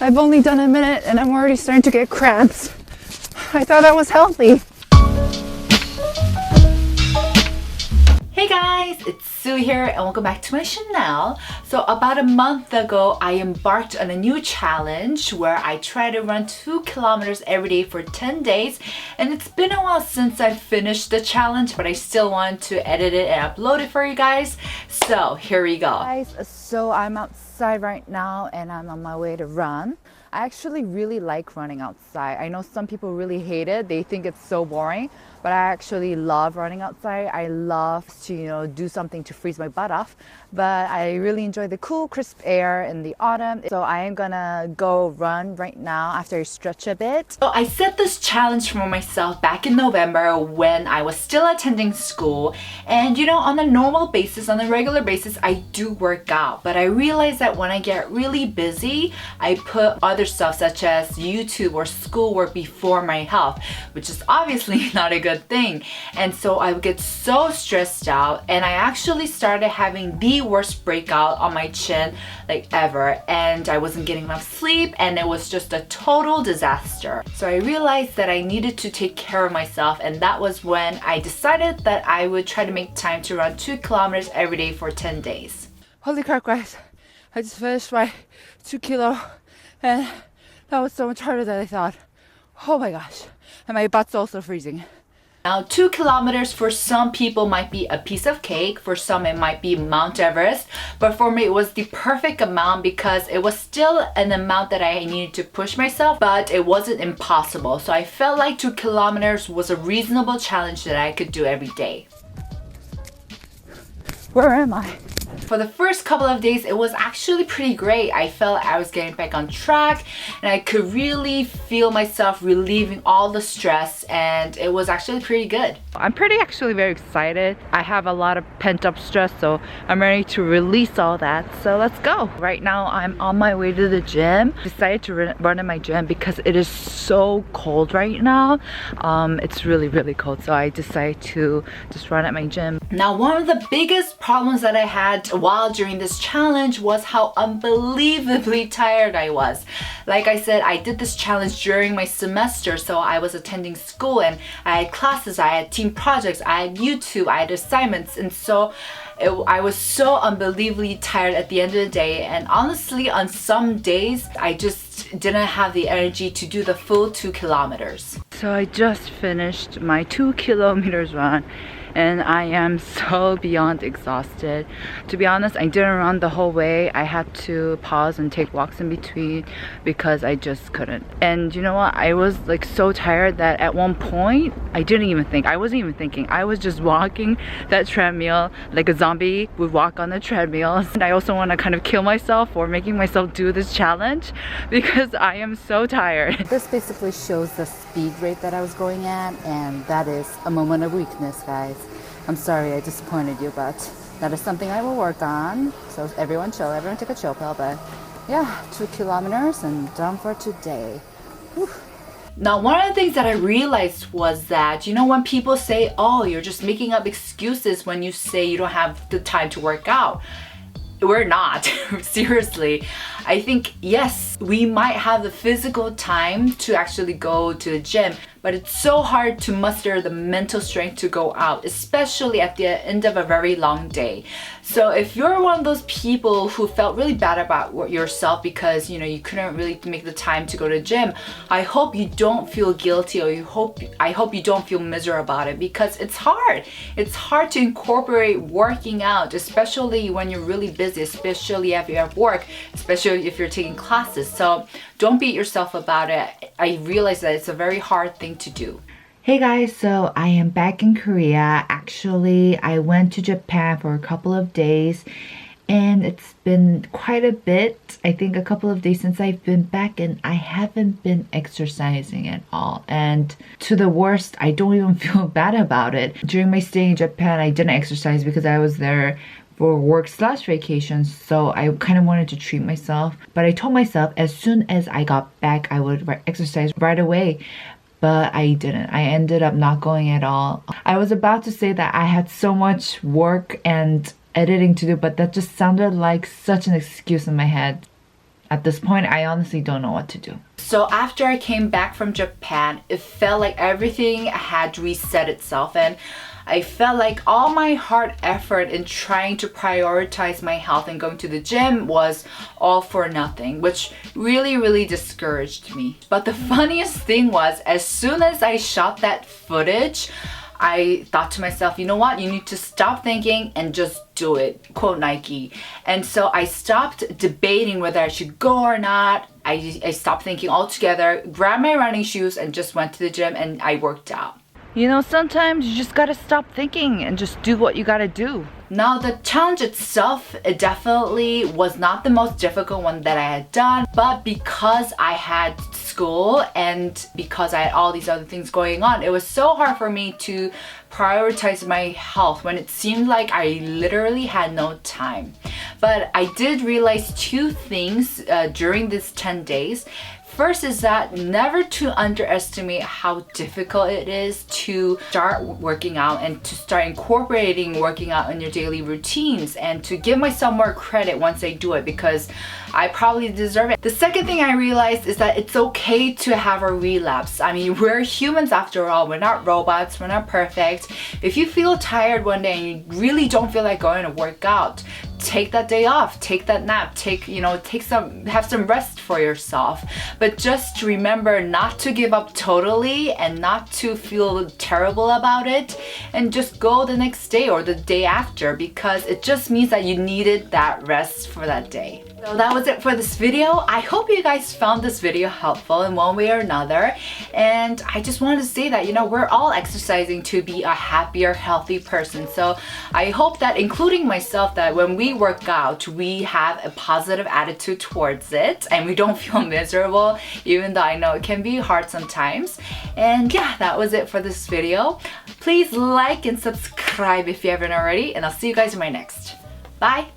I've only done a minute and I'm already starting to get cramps. I thought I was healthy. Hey guys, it's Sue here and welcome back to my channel. So about a month ago, I embarked on a new challenge where I try to run 2 kilometers every day for 10 days. And it's been a while since I finished the challenge, but I still want to edit it and upload it for you guys. So here we go. Guys, so I'm outside right now and I'm on my way to run. I actually really like running outside. I know some people really hate it. They think it's so boring, but I actually love running outside. I love to, do something to freeze my butt off. But I really enjoy the cool, crisp air in the autumn. So I am gonna go run right now after I stretch a bit. So I set this challenge for myself back in November when I was still attending school. And on a normal basis, on a regular basis, I do work out. But I realized that when I get really busy, I put other stuff such as YouTube or schoolwork before my health, which is obviously not a good thing. And so I would get so stressed out, and I actually started having the worst breakout on my chin like ever, and I wasn't getting enough sleep and it was just a total disaster. So I realized that I needed to take care of myself, and that was when I decided that I would try to make time to run 2 kilometers every day for 10 days. Holy crap, guys. I just finished my 2 kilo and that was so much harder than I thought. Oh my gosh. And my butt's also freezing. Now, 2 kilometers for some people might be a piece of cake. For some, it might be Mount Everest. But for me, it was the perfect amount because it was still an amount that I needed to push myself, but it wasn't impossible. So I felt like 2 kilometers was a reasonable challenge that I could do every day. Where am I? For the first couple of days, it was actually pretty great. I felt I was getting back on track and I could really feel myself relieving all the stress, and it was actually pretty good. I'm actually very excited. I have a lot of pent-up stress, so I'm ready to release all that. So let's go. Right now, I'm on my way to the gym. Decided to run in my gym because it is so cold right now. It's really, really cold, so I decided to just run at my gym. Now, one of the biggest problems that I had while during this challenge was how unbelievably tired I was. Like I said, I did this challenge during my semester, so I was attending school and I had classes, I had team projects, I had YouTube, I had assignments, and so I was so unbelievably tired at the end of the day. And honestly, on some days, I just didn't have the energy to do the full 2 kilometers. So I just finished my 2 kilometers run and I am so beyond exhausted. To be honest, I didn't run the whole way. I had to pause and take walks in between because I just couldn't. And you know what? I was like so tired that at one point, I didn't even think. I wasn't even thinking. I was just walking that treadmill like a zombie would walk on the treadmill. And I also want to kind of kill myself for making myself do this challenge because I am so tired. This basically shows the speed rate that I was going at, and that is a moment of weakness, guys. I'm sorry I disappointed you, but that is something I will work on. So everyone chill, everyone take a chill pill. But yeah, 2 kilometers and done for today. Whew. Now, one of the things that I realized was that, when people say, oh, you're just making up excuses when you say you don't have the time to work out. We're not. Seriously. I think, yes, we might have the physical time to actually go to the gym, but it's so hard to muster the mental strength to go out, especially at the end of a very long day. So if you're one of those people who felt really bad about yourself because, you couldn't really make the time to go to the gym, I hope you don't feel guilty, or I hope you don't feel miserable about it, because it's hard. It's hard to incorporate working out, especially when you're really busy, especially if you're at work, especially if you're taking classes. So don't beat yourself about it. I realize that it's a very hard thing to do. Hey guys, so I am back in Korea. Actually, I went to Japan for a couple of days and it's been quite a bit, I think a couple of days since I've been back, and I haven't been exercising at all. And to the worst, I don't even feel bad about it. During my stay in Japan, I didn't exercise because I was there for work/vacation, so I kind of wanted to treat myself. But I told myself as soon as I got back, I would exercise right away. But I didn't. I ended up not going at all. I was about to say that I had so much work and editing to do, but that just sounded like such an excuse in my head. At this point, I honestly don't know what to do. So after I came back from Japan, it felt like everything had reset itself, and I felt like all my hard effort in trying to prioritize my health and going to the gym was all for nothing, which really discouraged me. But the funniest thing was, as soon as I shot that footage, I thought to myself, you know what, you need to stop thinking and just do it, quote Nike. And so I stopped debating whether I should go or not. I stopped thinking altogether, grabbed my running shoes and just went to the gym and I worked out. You know, sometimes you just gotta stop thinking and just do what you gotta do. Now the challenge itself, it definitely was not the most difficult one that I had done, but because I had school and because I had all these other things going on, it was so hard for me to prioritize my health when it seemed like I literally had no time. But I did realize two things during this 10 days. First is that never to underestimate how difficult it is to start working out and to start incorporating working out in your daily routines, and to give myself more credit once I do it, because I probably deserve it. The second thing I realized is that it's okay to have a relapse. I mean, we're humans after all. We're not robots. We're not perfect. If you feel tired one day and you really don't feel like going to work out, take that day off, take that nap, have some rest for yourself. But just remember not to give up totally and not to feel terrible about it, and just go the next day or the day after, because it just means that you needed that rest for that day. So that was it for this video. I hope you guys found this video helpful in one way or another. And I just wanted to say that, you know, we're all exercising to be a happier, healthy person. So I hope that, including myself, that when we work out, we have a positive attitude towards it and we don't feel miserable, even though I know it can be hard sometimes. And yeah, that was it for this video. Please like and subscribe if you haven't already, and I'll see you guys in my next. Bye!